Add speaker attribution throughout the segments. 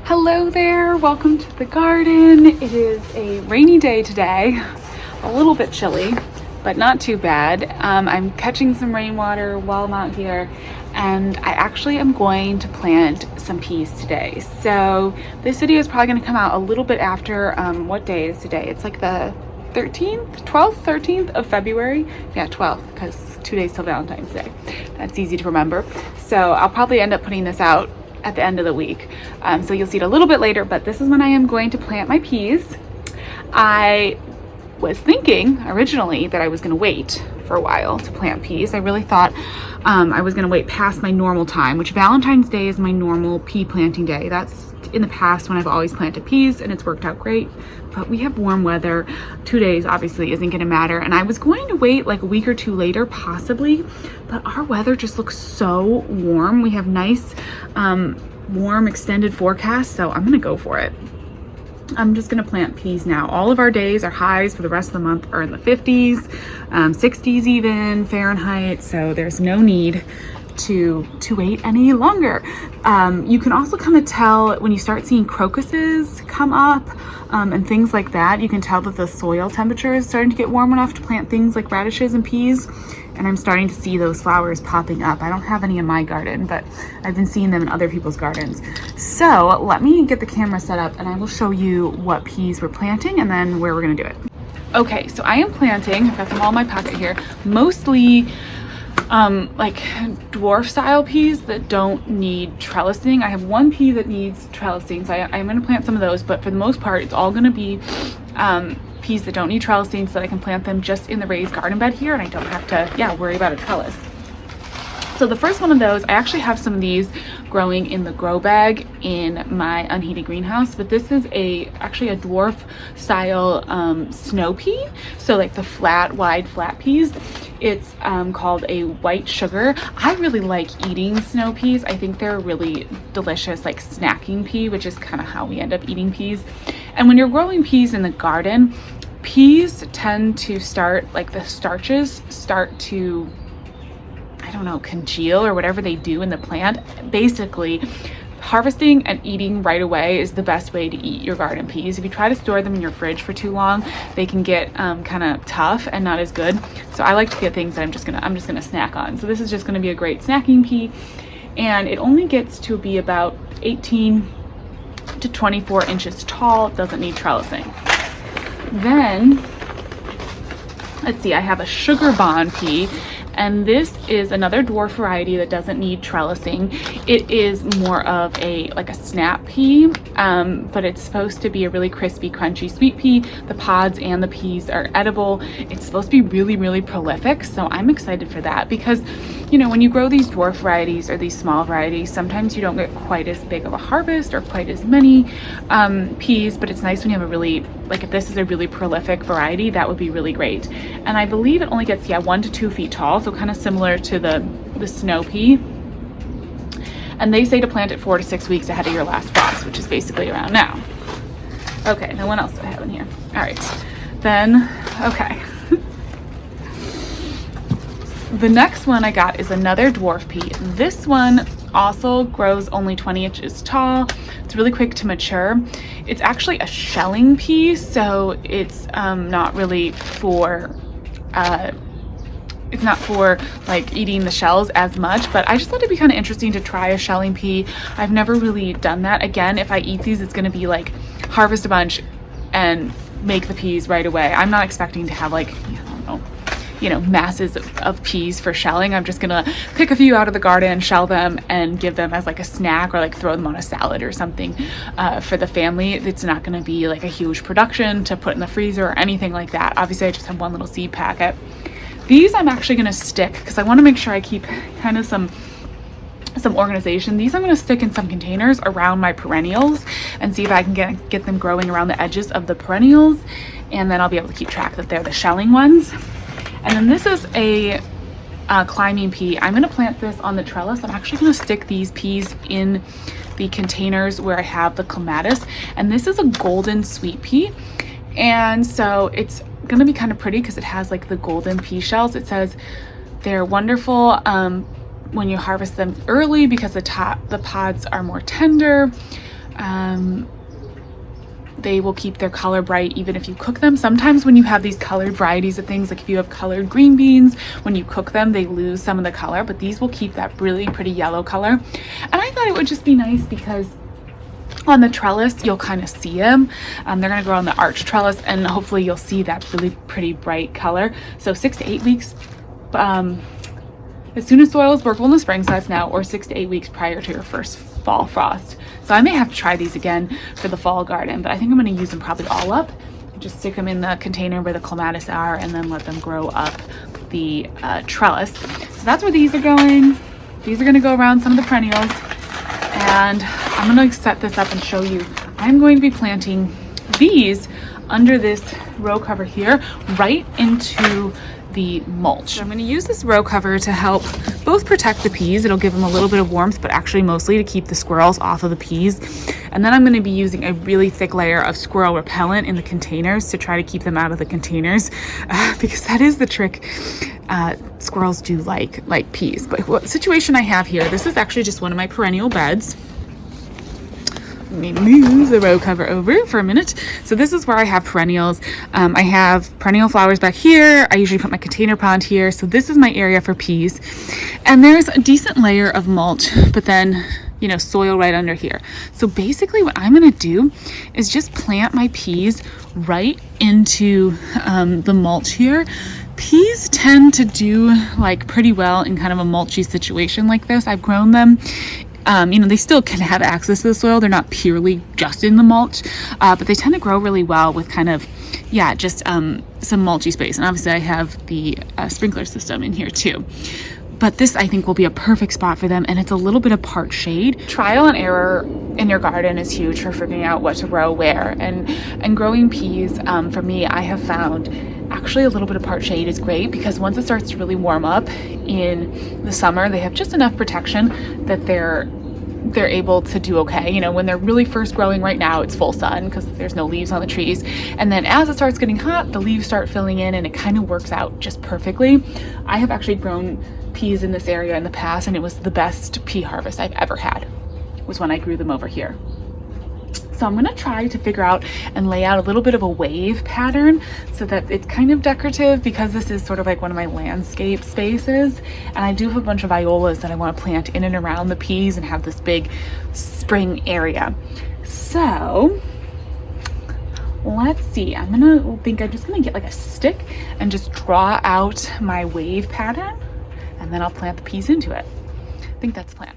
Speaker 1: Hello there, welcome to the garden. It is a rainy day today, a little bit chilly, but not too bad. I'm catching some rainwater while I'm out here, and I actually am going to plant some peas today. So this video is probably going to come out a little bit after, what day is today? It's like the 13th of February. Yeah, 12th, because 2 days till Valentine's Day. That's easy to remember. So I'll probably end up putting this out at the end of the week. So you'll see it a little bit later, but this is when I am going to plant my peas. I was thinking originally that I was going to wait for a while to plant peas. I really thought I was going to wait past my normal time, which Valentine's Day is my normal pea planting day. That's in the past when I've always planted peas and it's worked out great, but we have warm weather. 2 days obviously isn't going to matter, and I was going to wait like a week or two later possibly, but our weather just looks so warm. We have nice warm extended forecasts, so I'm gonna go for it. I'm just gonna plant peas now. All of our days, our highs for the rest of the month are in the 50s, 60s even Fahrenheit, so there's no need to wait any longer. You can also kind of tell when you start seeing crocuses come up and things like that. You can tell that the soil temperature is starting to get warm enough to plant things like radishes and peas, and I'm starting to see those flowers popping up. I don't have any in my garden, but I've been seeing them in other people's gardens. So let me get the camera set up and I will show you what peas we're planting and then where we're gonna do it. Okay, so I am planting, I've got them all in my pocket here, mostly like dwarf style peas that don't need trellising. I have one pea that needs trellising, so I'm going to plant some of those, but for the most part it's all going to be peas that don't need trellising, so that I can plant them just in the raised garden bed here and I don't have to worry about a trellis. So the first one of those, I actually have some of these growing in the grow bag in my unheated greenhouse, but this is actually a dwarf style snow pea. So like the wide flat peas. It's called a white sugar. I really like eating snow peas. I think they're really delicious, like snacking pea, which is kind of how we end up eating peas. And when you're growing peas in the garden, peas tend to start, like the starches start to, I don't know, congeal or whatever they do in the plant. Basically, harvesting and eating right away is the best way to eat your garden peas. If you try to store them in your fridge for too long, they can get kind of tough and not as good. So I like to get things that I'm just gonna snack on. So this is just gonna be a great snacking pea, and it only gets to be about 18 to 24 inches tall. It doesn't need trellising. Then let's see, I have a sugar bond pea. And this is another dwarf variety that doesn't need trellising. It is more of like a snap pea, but it's supposed to be a really crispy, crunchy sweet pea. The pods and the peas are edible. It's supposed to be really, really prolific. So I'm excited for that because, you know, when you grow these dwarf varieties or these small varieties, sometimes you don't get quite as big of a harvest or quite as many peas, but it's nice when you have a really, like if this is a really prolific variety, that would be really great. And I believe it only gets, 1 to 2 feet tall. So kind of similar to the snow pea, and they say to plant it 4 to 6 weeks ahead of your last frost, which is basically around now. Okay, now what else do I have in here? All right, then, okay. The next one I got is another dwarf pea. This one also grows only 20 inches tall. It's really quick to mature. It's actually a shelling pea, so it's not really for it's not for like eating the shells as much, but I just thought it'd be kind of interesting to try a shelling pea. I've never really done that. Again, if I eat these, it's going to be like harvest a bunch and make the peas right away. I'm not expecting to have like, masses of peas for shelling. I'm just gonna pick a few out of the garden, shell them, and give them as like a snack or like throw them on a salad or something for the family. It's not gonna be like a huge production to put in the freezer or anything like that. Obviously, I just have one little seed packet. These I'm actually gonna stick because I want to make sure I keep kind of some organization. These I'm going to stick in some containers around my perennials and see if I can get them growing around the edges of the perennials, and then I'll be able to keep track that they're the shelling ones. And then this is a climbing pea. I'm going to plant this on the trellis. I'm actually going to stick these peas in the containers where I have the clematis, and this is a golden sweet pea, and so it's going to be kind of pretty because it has like the golden pea shells. It says they're wonderful when you harvest them early because the pods are more tender. They will keep their color bright even if you cook them. Sometimes when you have these colored varieties of things, like if you have colored green beans, when you cook them, they lose some of the color, but these will keep that really pretty yellow color. And I thought it would just be nice because on the trellis, you'll kind of see them. They're gonna grow on the arch trellis, and hopefully you'll see that really pretty bright color. So 6 to 8 weeks, as soon as soil is workable in the spring, so that's now, or 6 to 8 weeks prior to your first fall frost. So I may have to try these again for the fall garden, but I think I'm gonna use them probably all up. Just stick them in the container where the clematis are and then let them grow up the trellis. So that's where these are going. These are gonna go around some of the perennials, and I'm gonna set this up and show you. I'm going to be planting these under this row cover here, right into the mulch. So I'm going to use this row cover to help both protect the peas. It'll give them a little bit of warmth, but actually mostly to keep the squirrels off of the peas. And then I'm going to be using a really thick layer of squirrel repellent in the containers to try to keep them out of the containers, because that is the trick. Squirrels do like peas. But what situation I have here, this is actually just one of my perennial beds. Let me move the row cover over for a minute. So this is where I have perennials. I have perennial flowers back here. I usually put my container pond here. So this is my area for peas. And there's a decent layer of mulch, but then, you know, soil right under here. So basically what I'm gonna do is just plant my peas right into the mulch here. Peas tend to do like pretty well in kind of a mulchy situation like this. I've grown them. You know, they still can have access to the soil. They're not purely just in the mulch, but they tend to grow really well with kind of, yeah, just some mulchy space. And obviously I have the sprinkler system in here too. But this, I think, will be a perfect spot for them, and it's a little bit of part shade. Trial and error in your garden is huge for figuring out what to grow where. And growing peas, for me, I have found actually a little bit of part shade is great, because once it starts to really warm up in the summer, they have just enough protection that they're able to do okay. You know, when they're really first growing right now, it's full sun because there's no leaves on the trees. And then as it starts getting hot, the leaves start filling in, and it kind of works out just perfectly. I have actually grown peas in this area in the past, and it was the best pea harvest I've ever had, was when I grew them over here. So I'm gonna try to figure out and lay out a little bit of a wave pattern so that it's kind of decorative, because this is sort of like one of my landscape spaces. And I do have a bunch of violas that I want to plant in and around the peas and have this big spring area. So let's see, I'm just gonna get like a stick and just draw out my wave pattern, and then I'll plant the peas into it. I think that's the plan.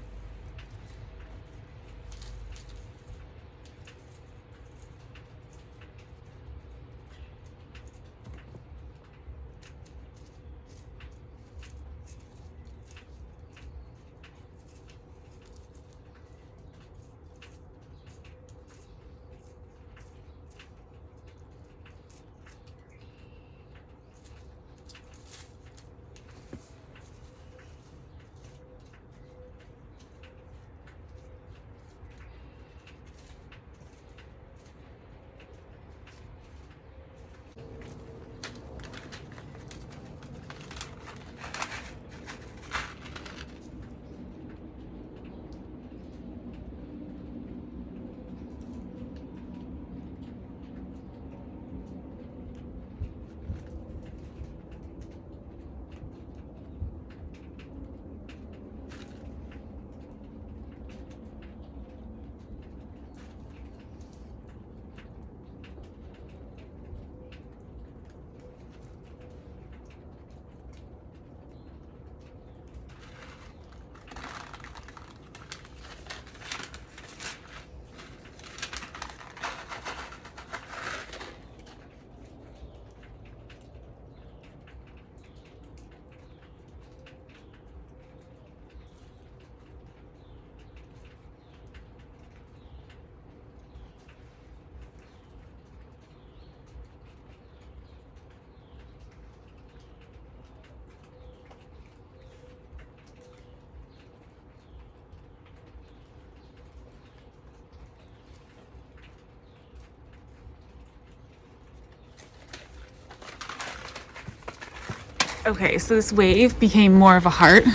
Speaker 1: Okay, so this wave became more of a heart,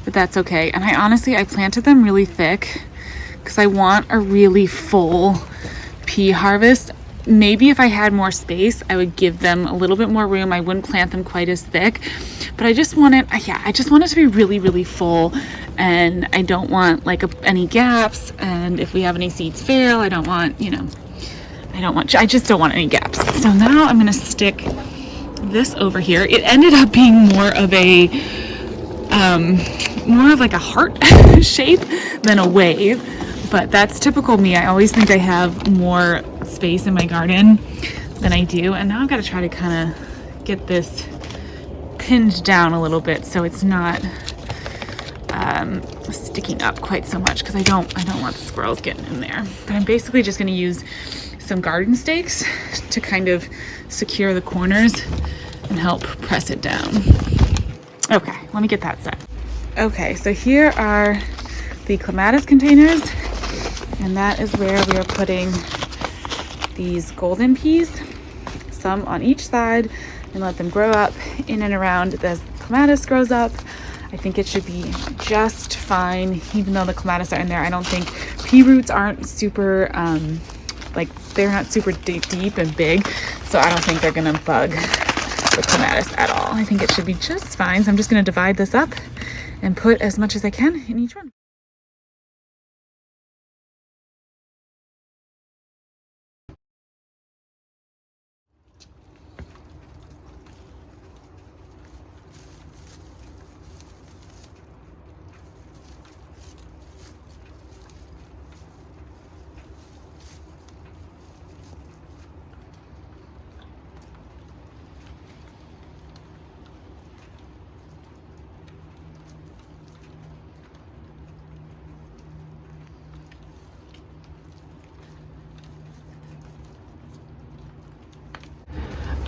Speaker 1: but that's okay. And I planted them really thick because I want a really full pea harvest. Maybe if I had more space, I would give them a little bit more room. I wouldn't plant them quite as thick, but I just want it, I just want it to be really, really full, and I don't want like any gaps. And if we have any seeds fail, I don't want, you know, I just don't want any gaps. So now I'm gonna stick this over here. It ended up being more of like a heart shape than a wave, but that's typical me. I always think I have more space in my garden than I do, and now I've got to try to kind of get this pinned down a little bit so it's not sticking up quite so much, because I don't want the squirrels getting in there. But I'm basically just going to use some garden stakes to kind of secure the corners and help press it down. Okay, let me get that set. Okay, so here are the clematis containers, and that is where we are putting these golden peas, some on each side, and let them grow up in and around as clematis grows up. I think it should be just fine, even though the clematis are in there. I don't think pea roots aren't super, they're not super deep and big, so I don't think they're gonna bug the clematis at all. I think it should be just fine. So I'm just gonna divide this up and put as much as I can in each one.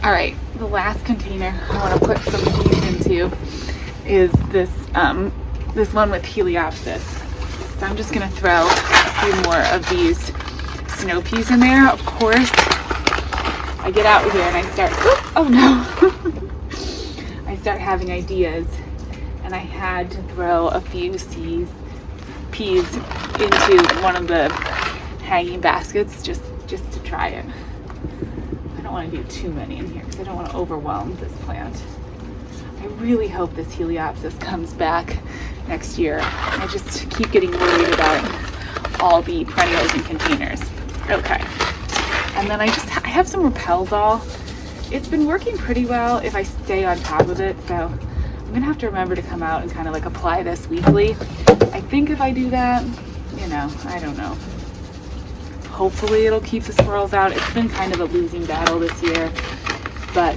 Speaker 1: All right, the last container I want to put some peas into is this this one with Heliopsis. So I'm just gonna throw a few more of these snow peas in there. Of course, I get out here and I start, oh no, I start having ideas, and I had to throw a few peas into one of the hanging baskets just to try it. I don't want to do too many in here because I don't want to overwhelm this plant. I really hope this Heliopsis comes back next year. I just keep getting worried about all the perennials in containers. Okay. And then I have some Repelzol. It's been working pretty well if I stay on top of it, so I'm gonna have to remember to come out and kind of like apply this weekly. I think if I do that, you know, I don't know. Hopefully it'll keep the squirrels out. It's been kind of a losing battle this year, but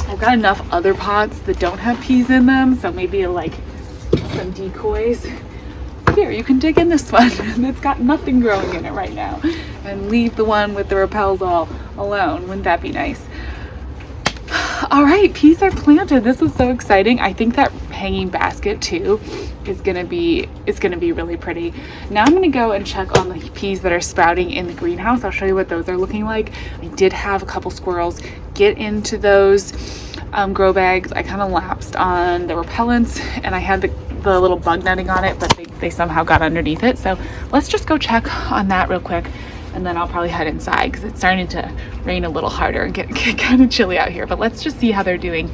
Speaker 1: I've got enough other pots that don't have peas in them, so maybe like some decoys. Here, you can dig in this one. It's got nothing growing in it right now, and leave the one with the Repelzol alone. Wouldn't that be nice? All right, peas are planted. This is so exciting. I think that hanging basket too is gonna be really pretty. Now I'm gonna go and check on the peas that are sprouting in the greenhouse. I'll show you what those are looking like. I did have a couple squirrels get into those grow bags. I kind of lapsed on the repellents, and I had the little bug netting on it, but they somehow got underneath it. So let's just go check on that real quick, and then I'll probably head inside because it's starting to rain a little harder and get kind of chilly out here. But let's just see how they're doing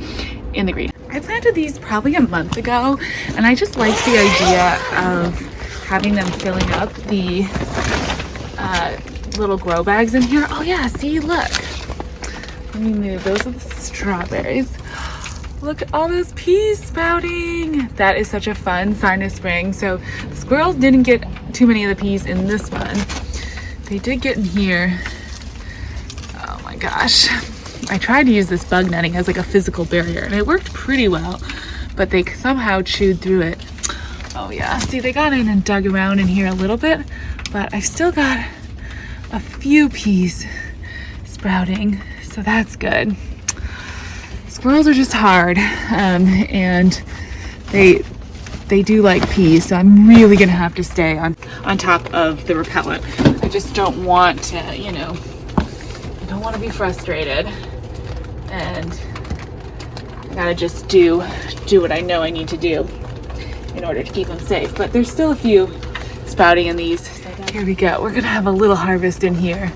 Speaker 1: in the green. I planted these probably a month ago, and I just like the idea of having them filling up the little grow bags in here. Oh yeah, see, look. Let me move. Those are the strawberries. Look at all those peas sprouting. That is such a fun sign of spring. So the squirrels didn't get too many of the peas in this one. They did get in here. Oh my gosh. I tried to use this bug netting as like a physical barrier, and it worked pretty well, but they somehow chewed through it. Oh yeah, see, they got in and dug around in here a little bit, but I've still got a few peas sprouting, so that's good. Squirrels are just hard, and they do like peas, so I'm really gonna have to stay on top of the repellent. I just don't want to, you know, I don't want to be frustrated, and I gotta just do what I know I need to do in order to keep them safe. But there's still a few sprouting in these, so Here we go. We're gonna have a little harvest in here.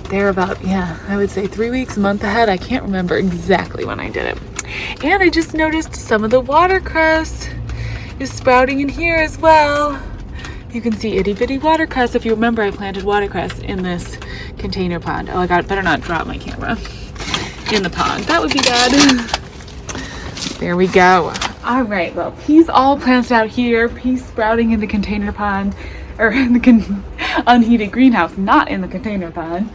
Speaker 1: They're about, yeah, I would say 3 weeks, a month ahead. I can't remember exactly when I did it. And I just noticed some of the watercress is sprouting in here as well. You can see itty bitty watercress. If you remember, I planted watercress in this container pond. Oh, better not drop my camera in the pond. That would be bad. There we go. All right, well, peas all planted out here. Peas sprouting in the container pond, or in the unheated greenhouse, not in the container pond.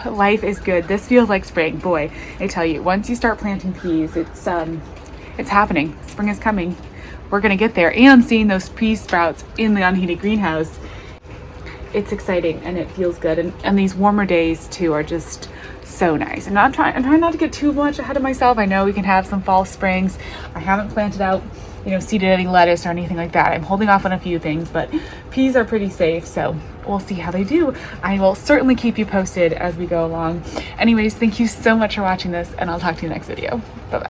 Speaker 1: Life is good. This feels like spring. Boy, I tell you, once you start planting peas, it's happening. Spring is coming. We're gonna get there. And seeing those pea sprouts in the unheated greenhouse, it's exciting and it feels good. And these warmer days too are just so nice. I'm trying not to get too much ahead of myself. I know we can have some fall springs. I haven't planted out, seeded any lettuce or anything like that. I'm holding off on a few things, but peas are pretty safe, so we'll see how they do. I will certainly keep you posted as we go along. Anyways, thank you so much for watching this, and I'll talk to you next video. Bye-bye.